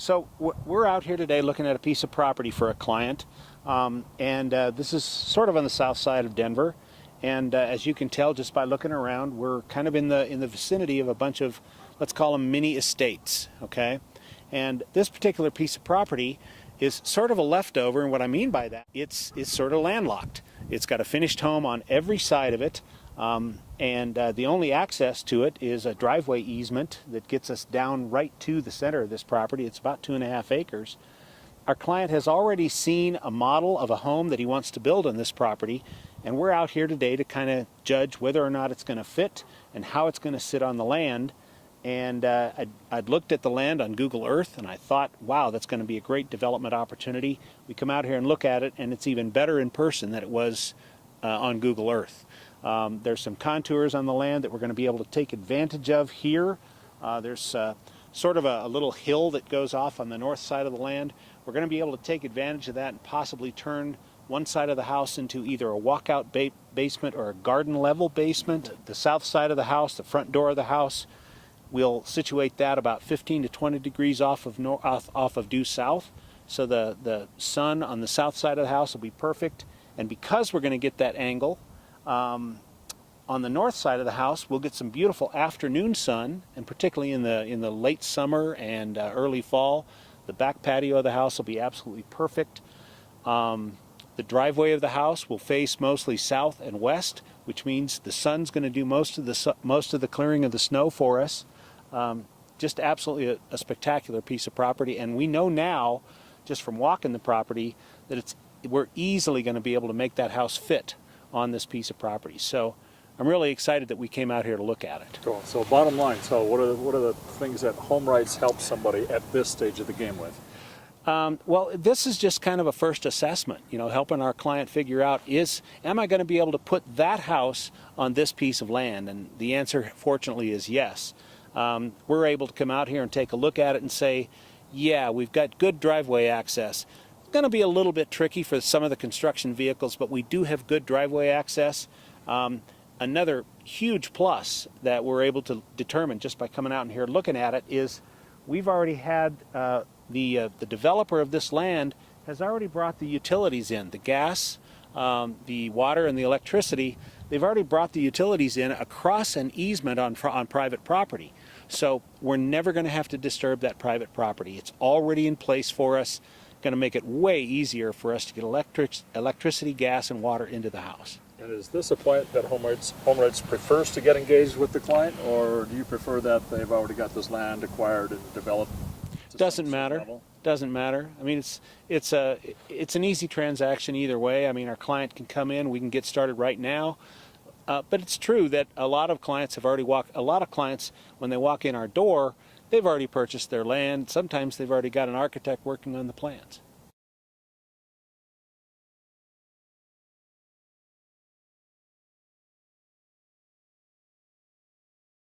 So we're out here today looking at a piece of property for a client, and this is sort of on the south side of Denver. And as you can tell just by looking around, we're kind of in the vicinity of a bunch of, let's call them mini estates, okay? And this particular piece of property is sort of a leftover, and what I mean by that, it's sort of landlocked. It's got a finished home on every side of it, and the only access to it is a driveway easement that gets us down right to the center of this property. It's about 2.5 acres. Our client has already seen a model of a home that he wants to build on this property, and we're out here today to kind of judge whether or not it's going to fit and how it's going to sit on the land. And I'd looked at the land on Google Earth, and I thought, wow, that's going to be a great development opportunity. We come out here and look at it, and it's even better in person than it was on Google Earth. There's some contours on the land that we're going to be able to take advantage of here. There's sort of a little hill that goes off on the north side of the land. We're going to be able to take advantage of that and possibly turn one side of the house into either a walkout basement or a garden level basement. The south side of the house, the front door of the house, we'll situate that about 15 to 20 degrees off of due south. So the sun on the south side of the house will be perfect. And because we're going to get that angle, on the north side of the house, we'll get some beautiful afternoon sun, and particularly in the late summer and early fall, the back patio of the house will be absolutely perfect. The driveway of the house will face mostly south and west, which means the sun's going to do most of the clearing of the snow for us. Just absolutely a spectacular piece of property, and we know now, just from walking the property, that we're easily going to be able to make that house fit on this piece of property. So I'm really excited that we came out here to look at it. Cool. So bottom line, so what are the things that HomeWrights helps somebody at this stage of the game with? Well, this is just kind of a first assessment, helping our client figure out, am I going to be able to put that house on this piece of land? And the answer, fortunately, is yes. We're able to come out here and take a look at it and say, yeah, we've got good driveway access. It's going to be a little bit tricky for some of the construction vehicles, but we do have good driveway access. Another huge plus that we're able to determine just by coming out and here looking at it is we've already had the developer of this land has already brought the utilities in, the gas, the water, and the electricity. They've already brought the utilities in across an easement on private property. So we're never going to have to disturb that private property. It's already in place for us. Going to make it way easier for us to get electricity, gas, and water into the house. And is this a point that HomeWrights prefers to get engaged with the client, or do you prefer that they've already got this land acquired and developed? Doesn't matter. Doesn't matter. I mean, it's an easy transaction either way. I mean, our client can come in, we can get started right now. But it's true that a lot of clients when they walk in our door, they've already purchased their land. Sometimes they've already got an architect working on the plans.